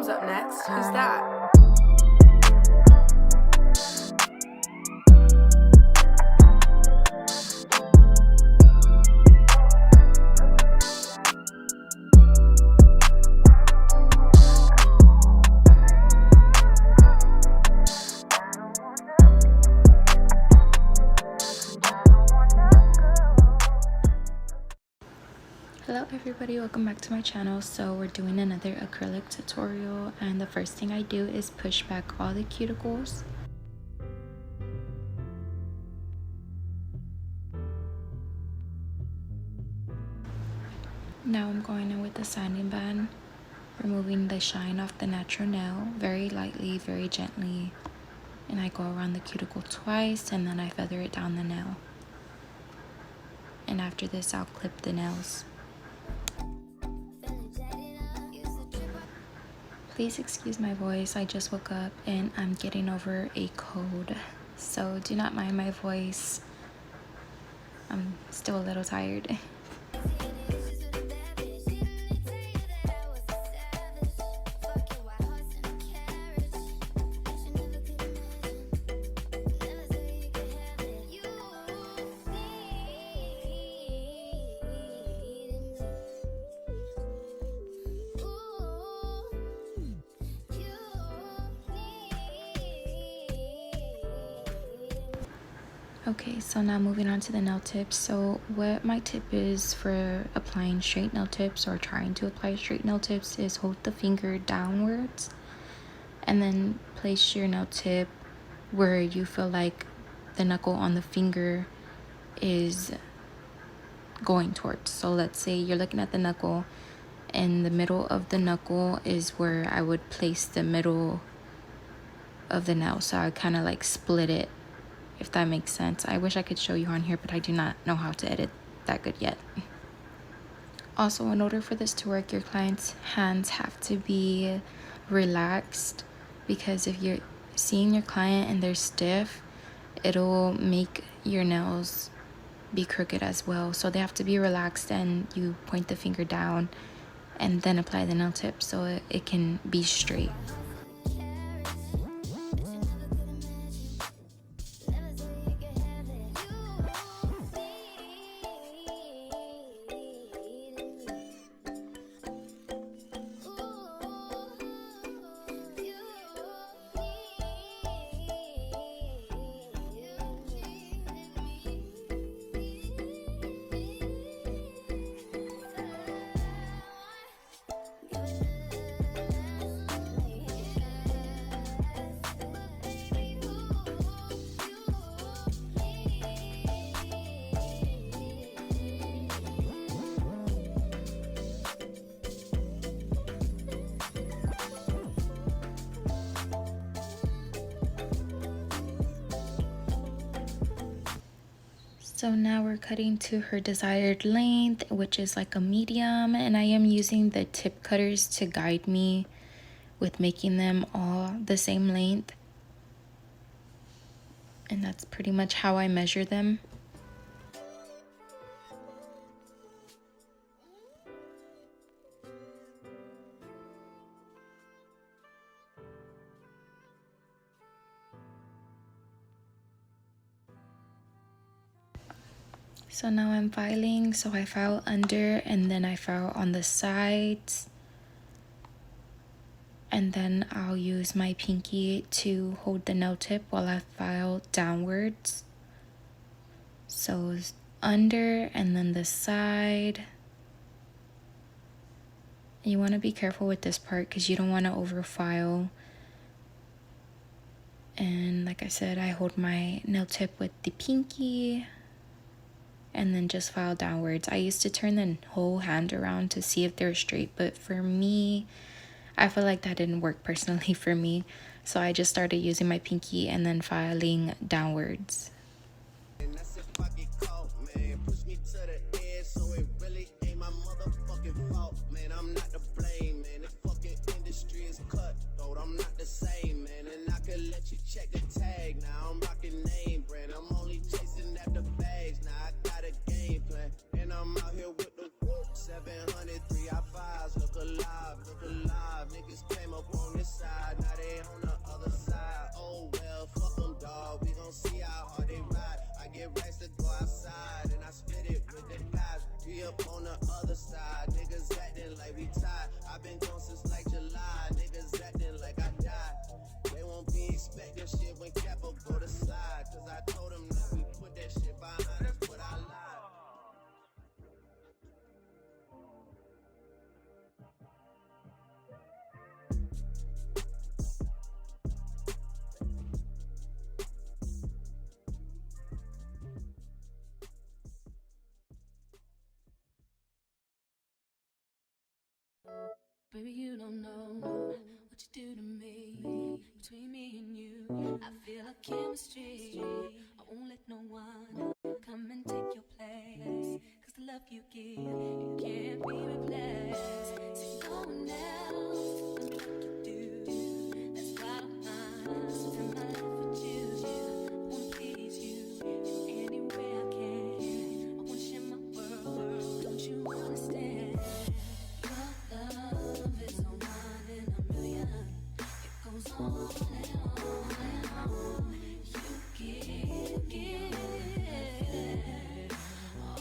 mom's up next. Who's that? Hello everybody, welcome back to my channel. So we're doing another acrylic tutorial, and the first thing I do is push back all the cuticles. Now I'm going in with the sanding band, removing the shine off the natural nail very lightly, very gently, and I go around the cuticle twice and then I feather it down the nail. And after this I'll clip the nails. Please excuse my voice, I just woke up and I'm getting over a cold, so do not mind my voice. I'm still a little tired. Okay, so now moving on to the nail tips. So what my tip is for applying straight nail tips or trying to apply straight nail tips is hold the finger downwards and then place your nail tip where you feel like the knuckle on the finger is going towards. So let's say you're looking at the knuckle and the middle of the knuckle is where I would place the middle of the nail. So I kind of like split it, if that makes sense. I wish I could show you on here, but I do not know how to edit that good yet. Also, in order for this to work, your client's hands have to be relaxed, because if you're seeing your client and they're stiff, it'll make your nails be crooked as well. So they have to be relaxed, and you point the finger down and then apply the nail tip so it can be straight. So now we're cutting to her desired length, which is like a medium, and I am using the tip cutters to guide me with making them all the same length. And that's pretty much how I measure them. So now I'm filing, so I file under and then I file on the sides. And then I'll use my pinky to hold the nail tip while I file downwards. So under and then the side. You want to be careful with this part because you don't want to overfile. And like I said, I hold my nail tip with the pinky and then just file downwards. I used to turn the whole hand around to see if they're straight, but for me, I feel like that didn't work personally for me. So I just started using my pinky and then filing downwards. Check the tag, now I'm rocking name brand. I'm only chasing after bags, now I got a game plan. And I'm out here with the 700 3i5s, look alive, niggas came up on respect this shit when Capo go to slide. Cause I told him that we put that shit behind us, but I lied. Baby, you don't know what you do to me. Between me and you, I feel a chemistry. I won't let no one come and take your place. Cause the love you give, it can't be replaced. See, no one else does me like you do. That's why I don't mind spend my life with you. I wanna please you in any way I can. I wanna share my world, don't you understand? Love is a one in a million. It goes on and on and on. You give it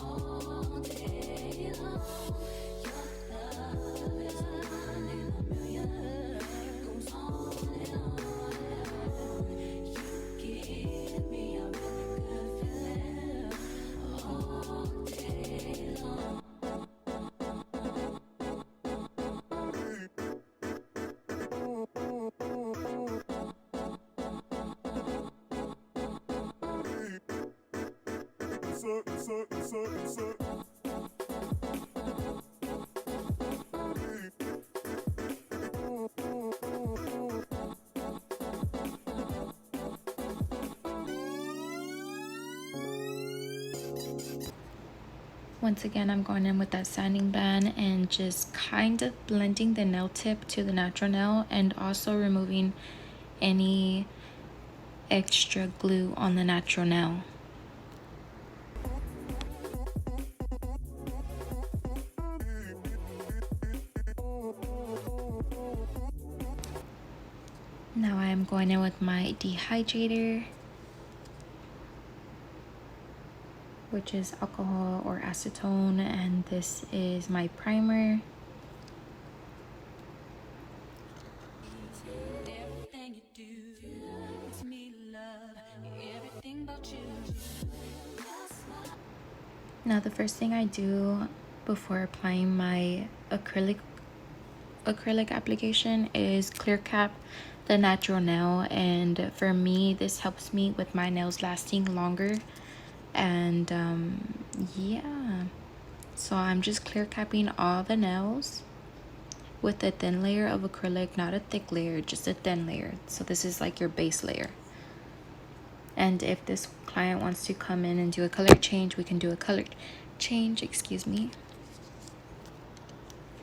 all day long. Your love is a one in a million. It goes on and on and on. You give me a really good feeling all day long. Once again, I'm going in with that sanding band and just kind of blending the nail tip to the natural nail and also removing any extra glue on the natural nail. Now I am going in with my dehydrator, which is alcohol or acetone, and this is my primer. Everything you do makes me love everything about you. Now the first thing I do before applying my acrylic application is clear cap the natural nail, and for me this helps me with my nails lasting longer. And yeah, so I'm just clear capping all the nails with a thin layer of acrylic, not a thick layer, just a thin layer. So this is like your base layer. And if this client wants to come in and do a color change, we can do a color change, excuse me.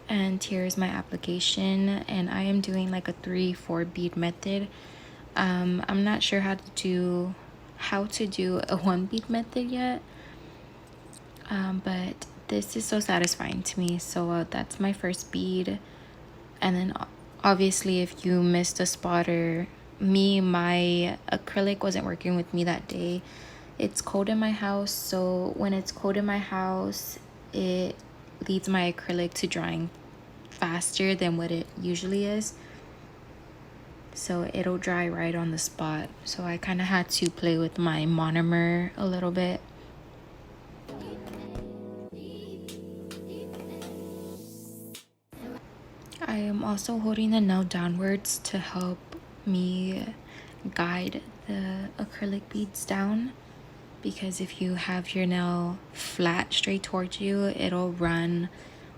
And here's my application, and I am doing like a 3-4 bead method. I'm not sure how to do a 1 bead method yet, but this is so satisfying to me. So that's my first bead. And then obviously if you missed a spot, or my acrylic wasn't working with me that day, it's cold in my house, so when it's cold in my house it leads my acrylic to drying faster than what it usually is, so it'll dry right on the spot. So I kind of had to play with my monomer a little bit. I am also holding the nail downwards to help me guide the acrylic beads down, because if you have your nail flat straight towards you, it'll run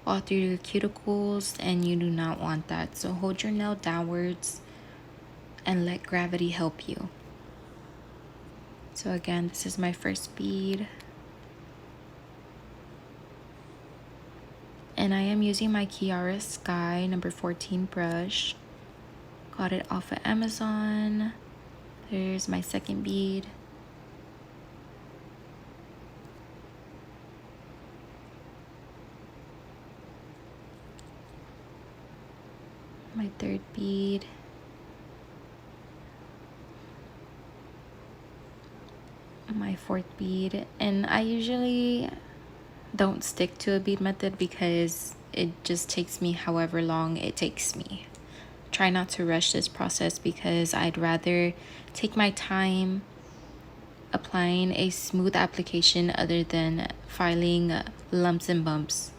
all through your cuticles, and you do not want that. So hold your nail downwards and let gravity help you. So again, this is my first bead, and I am using my Kiara Sky number 14 brush. Got it off of Amazon. There's my second bead. My third bead. My fourth bead. And I usually don't stick to a bead method because it just takes me however long it takes me. try not to rush this process because I'd rather take my time applying a smooth application other than filing lumps and bumps.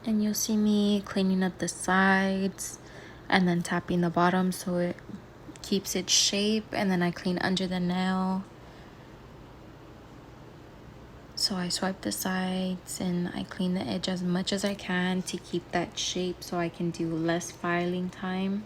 And you'll see me cleaning up the sides and then tapping the bottom so it keeps its shape, and then I clean under the nail. So I swipe the sides and I clean the edge as much as I can to keep that shape so I can do less filing time.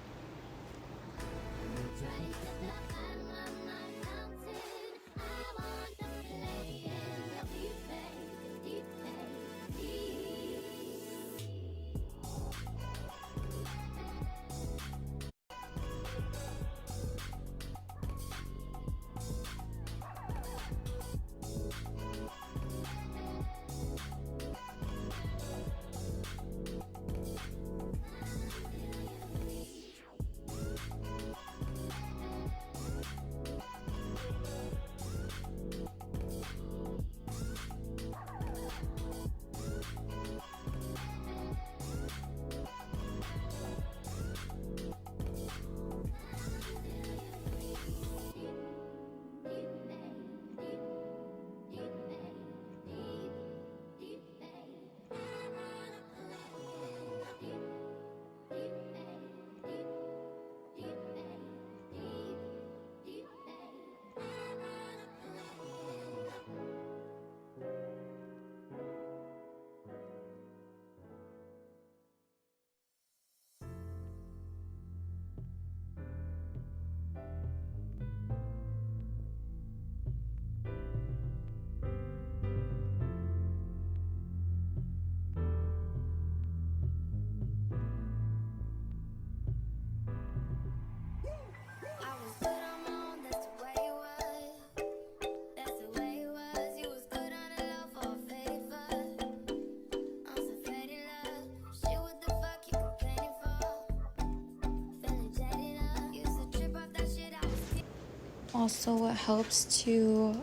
Also, what helps to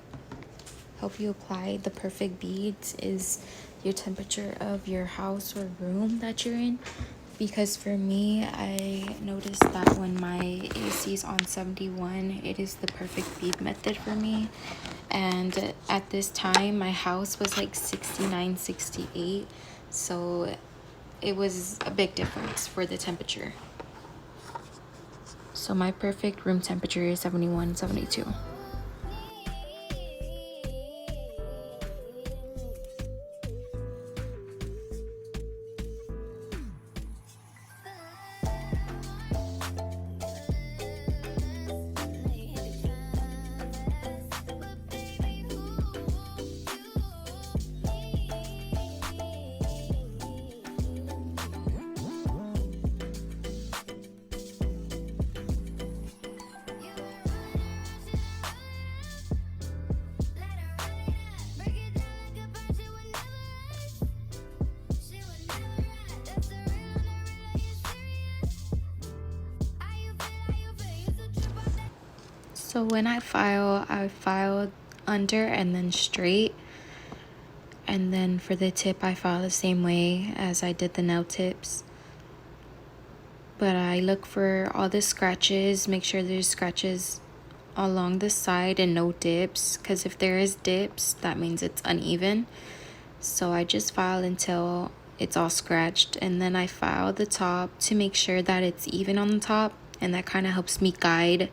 help you apply the perfect beads is your temperature of your house or room that you're in. Because for me, I noticed that when my AC is on 71, it is the perfect bead method for me. And at this time, my house was like 69, 68. So it was a big difference for the temperature. So my perfect room temperature is 71, 72. So when I file under and then straight. And then for the tip, I file the same way as I did the nail tips. But I look for all the scratches, make sure there's scratches along the side and no dips. Because if there is dips, that means it's uneven. So I just file until it's all scratched. And then I file the top to make sure that it's even on the top. And that kind of helps me guide.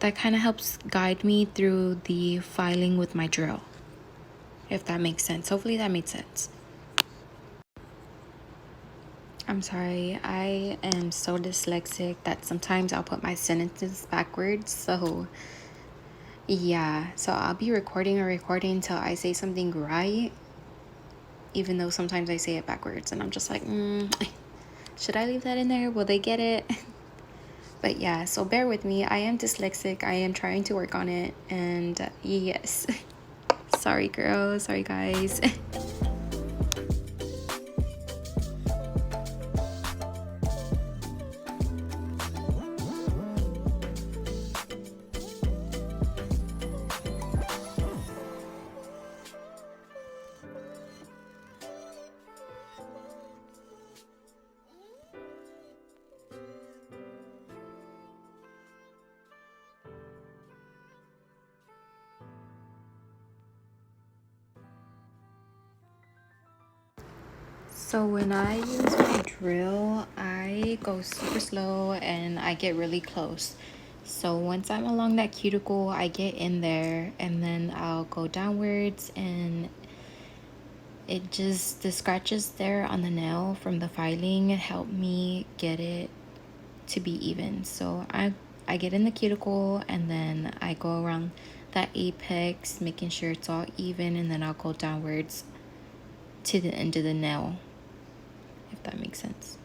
That kind of helps guide me through the filing with my drill. If that makes sense. Hopefully that made sense. I'm sorry, I am so dyslexic that sometimes I'll put my sentences backwards. So yeah, so I'll be recording until I say something right, even though sometimes I say it backwards and I'm just like, should I leave that in there? Will they get it? But yeah, so bear with me. I am dyslexic. I am trying to work on it. And yes. Sorry, girls. Sorry, guys. So when I use my drill, I go super slow and I get really close. So once I'm along that cuticle, I get in there and then I'll go downwards, and it just, the scratches there on the nail from the filing help me get it to be even. So I get in the cuticle and then I go around that apex, making sure it's all even, and then I'll go downwards to the end of the nail, if that makes sense.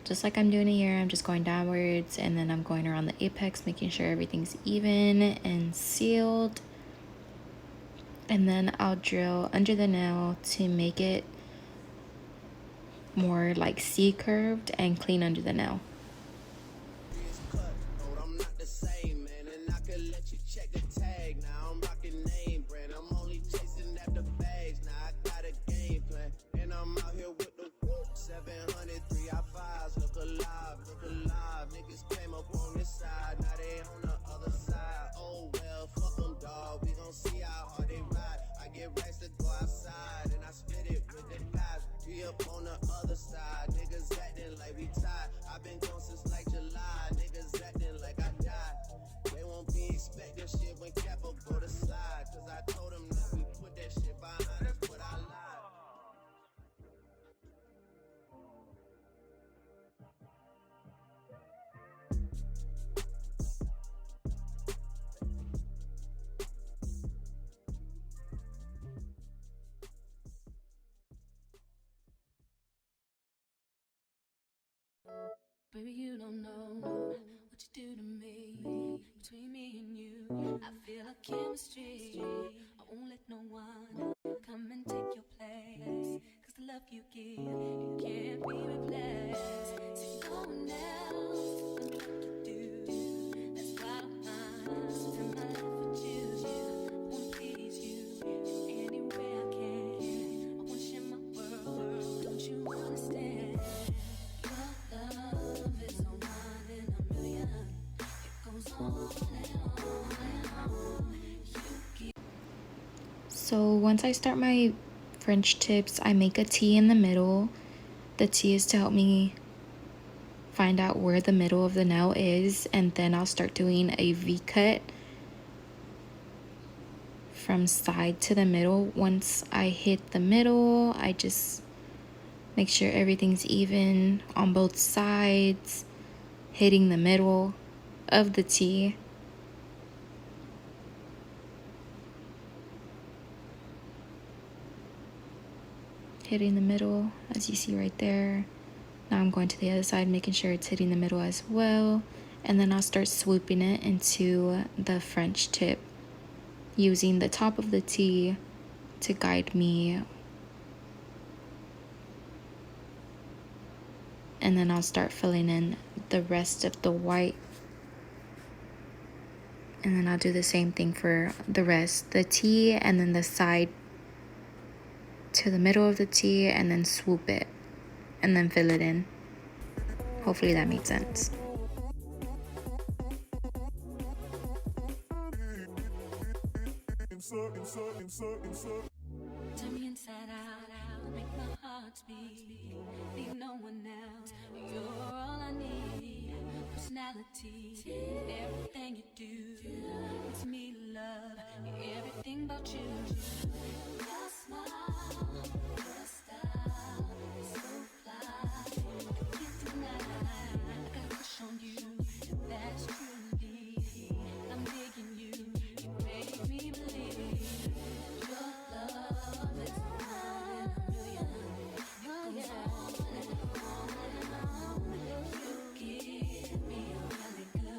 Just like I'm doing it here, I'm just going downwards and then I'm going around the apex, making sure everything's even and sealed. And then I'll drill under the nail to make it more like C-curved and clean under the nail. I'm not the same, man, and I could let you check the tag. Now I'm rocking name brand. I'm only chasing after bags. Now I got a game plan, and I'm out here with the 700 3i5s. Look alive, look alive. Niggas came up on this side, now they on the other side. Oh well, fuck them, dog. We gon' see how hard they ride. I get racks to go outside, and I spit it with the guys. We up on the other side. Niggas acting like we tied. I've been gone since like July. Niggas acting like I died. They won't be expecting shit when Capo go to slide. Cause I told them that we put that shit behind us, but I lied. Baby, you don't know what you do to me. Between me and you, I feel a chemistry. I won't let no one come and take your place. Cause the love you give, it can't be replaced. See, no one else can like you do. That's why I spend my life with you. I wanna please you in any way I can. I wanna share my world, don't you understand? So once I start my French tips, I make a T in the middle. The T is to help me find out where the middle of the nail is, and then I'll start doing a V cut from side to the middle. Once I hit the middle, I just make sure everything's even on both sides, hitting the middle of the T. Hitting the middle, as you see right there. Now I'm going to the other side, making sure it's hitting the middle as well. And then I'll start swooping it into the French tip, using the top of the T to guide me. And then I'll start filling in the rest of the white. And then I'll do the same thing for the rest. The T and then the side to the middle of the T, and then swoop it and then fill it in. Hopefully that made sense. Turn me inside out, make my heart speak. Need no one else, you're all I need. Personality, everything you do makes me love everything about you. Your smile, your style, so fly. I can't deny, I got a crush on you, and that's truly. I'm digging you, you make me believe. Your love is one in a million. It goes on and on and on. You give me a really good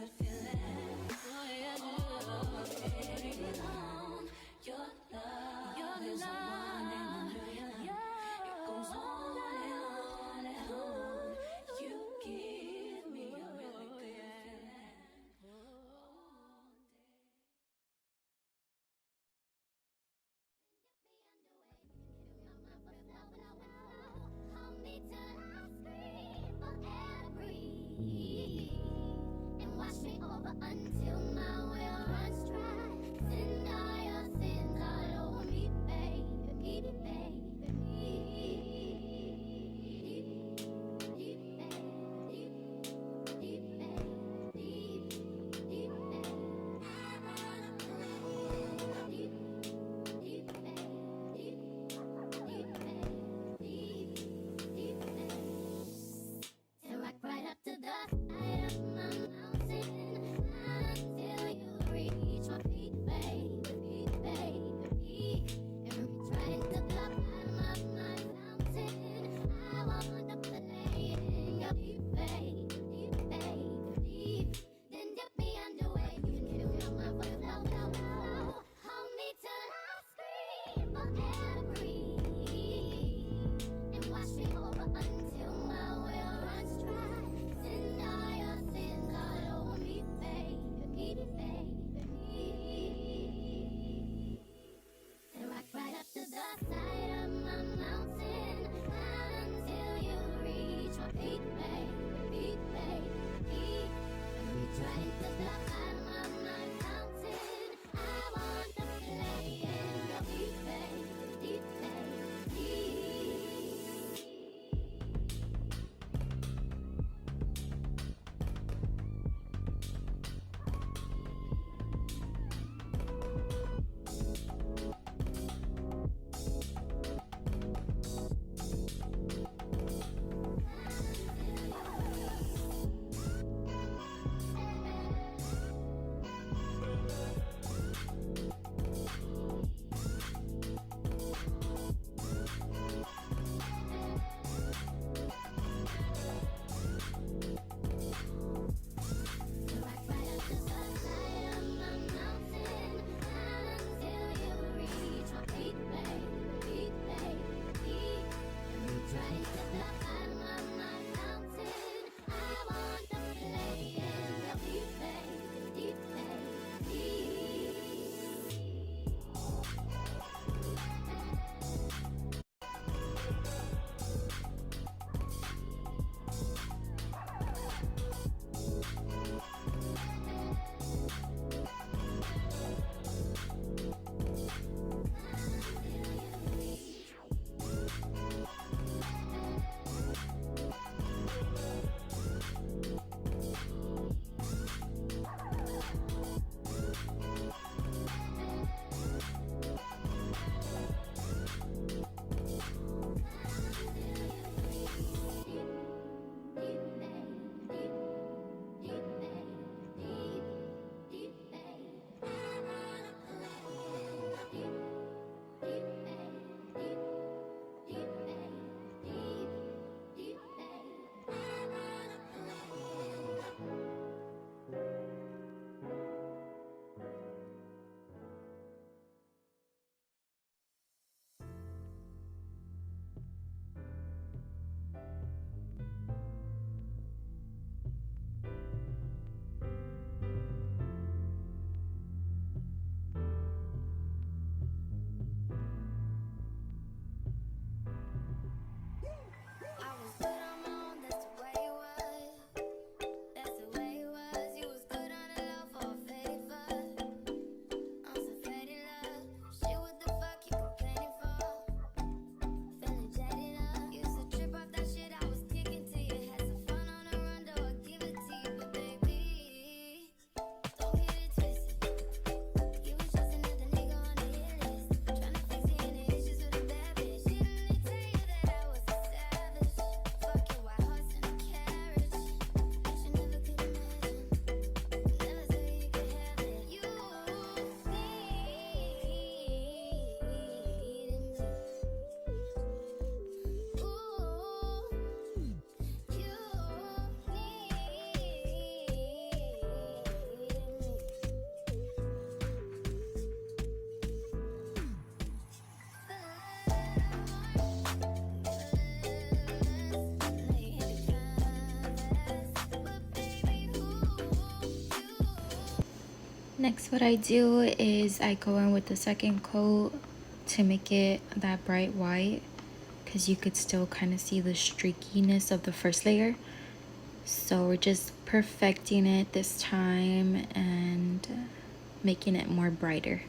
Next, what I do is I go in with the second coat to make it that bright white, because you could still kind of see the streakiness of the first layer. So we're just perfecting it this time and making it more brighter.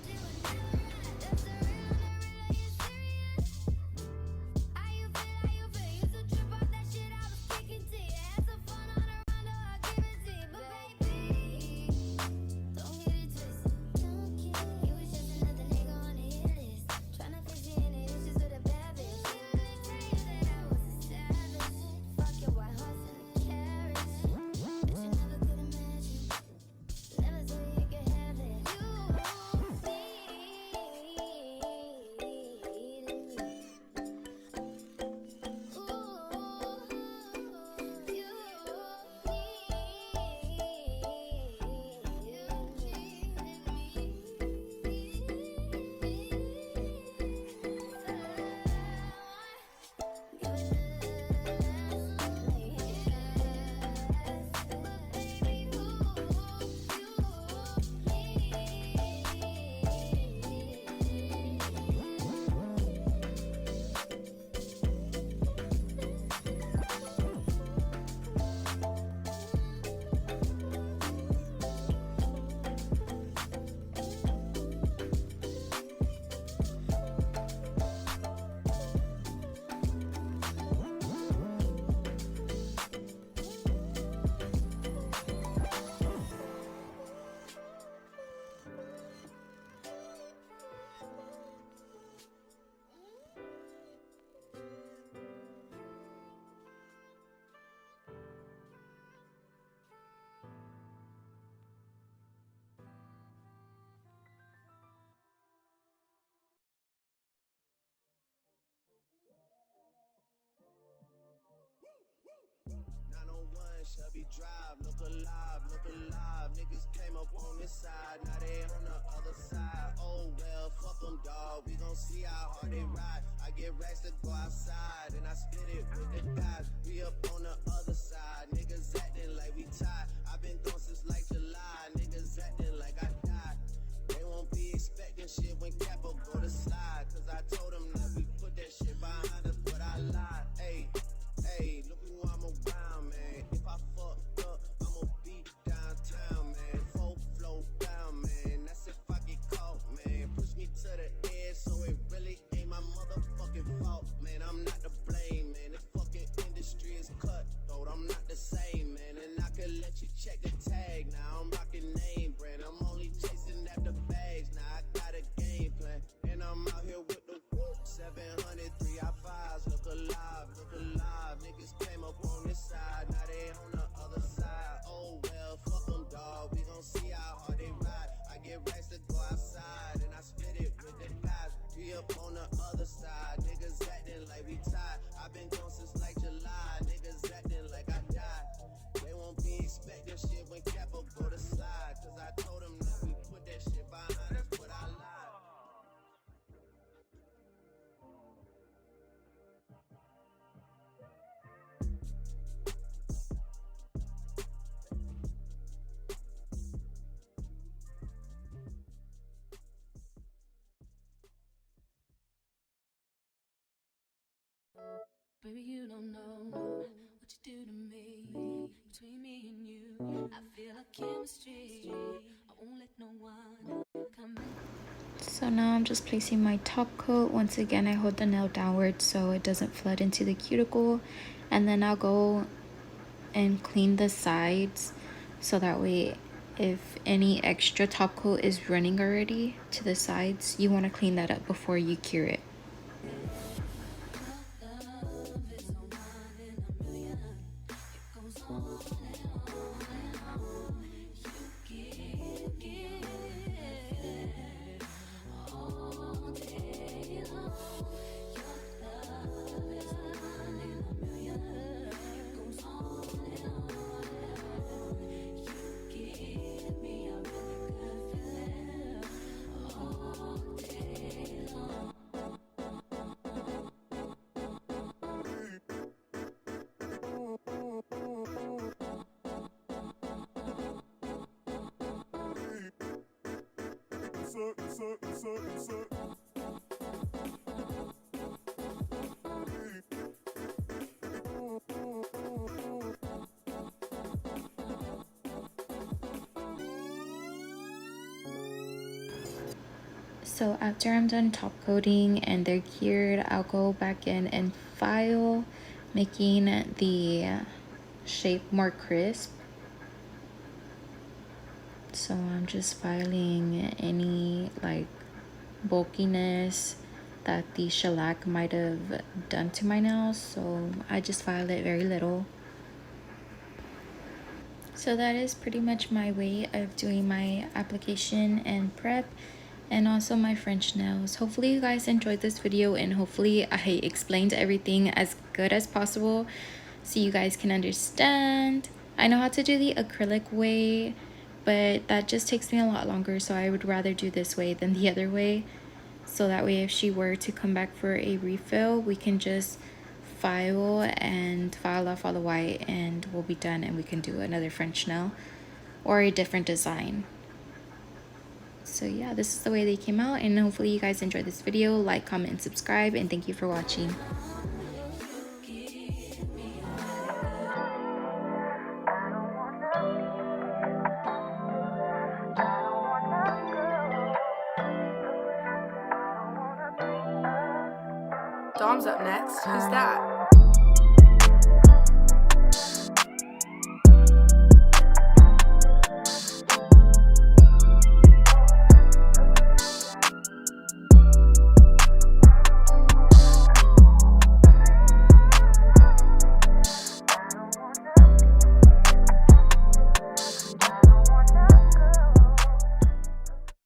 Shelby Drive, look alive, look alive. Niggas came up on this side, now they on the other side. Oh well, fuck them, dawg. We gon' see how hard they ride. I get racks to go outside, and I split it with the guys. We up on the other side, niggas acting like we tied. I been gone since like July, niggas acting like I died. They won't be expecting shit when Capo go to slide. Cause I told them that we put that shit behind us, but I lied. Ayy, ayy, look who I'm around, man. If I fucked up, I'ma be downtown, man. Full flow down, man. That's if I get caught, man. Push me to the edge, so it really ain't my motherfucking fault, man. I'm not to blame, man. The fucking industry is cutthroat. I'm not the same, man. And I could let you check the tag. Now I'm rocking name brand. I'm only chasing after bags. Now I got a game plan. And I'm out here with the 700 3i5s. Look alive, look alive. Niggas came up on this side. Now they on the other side. Oh well, fuck them, dawg. We gon' see how hard they ride. I get racks to go outside. And I split it with the guys. We up on the other side. Niggas acting like we tied. I been gone since like July. Niggas acting like I died. They won't be expecting shit when Capo go to slide. Cause I told them that we put that shit behind us, but I lied. Baby, you don't know what you do to me. Between me and you, I feel a chemistry. I won't let no one come in. So now I'm just placing my top coat. Once again, I hold the nail downwards so it doesn't flood into the cuticle. And then I'll go and clean the sides so that way if any extra top coat is running already to the sides, you want to clean that up before you cure it. So after I'm done top coating and they're cured, I'll go back in and file, making the shape more crisp. So I'm just filing any like bulkiness that the shellac might have done to my nails, so I just file it very little. So that is pretty much my way of doing my application and prep, and also my French nails. Hopefully you guys enjoyed this video, and hopefully I explained everything as good as possible so you guys can understand. I know how to do the acrylic way, but that just takes me a lot longer, so I would rather do this way than the other way. So that way if she were to come back for a refill, we can just file off all the white and we'll be done, and we can do another French nail or a different design. So yeah, this is the way they came out, and hopefully you guys enjoyed this video. Like, comment, and subscribe, and thank you for watching. Dom's up next. Who's that?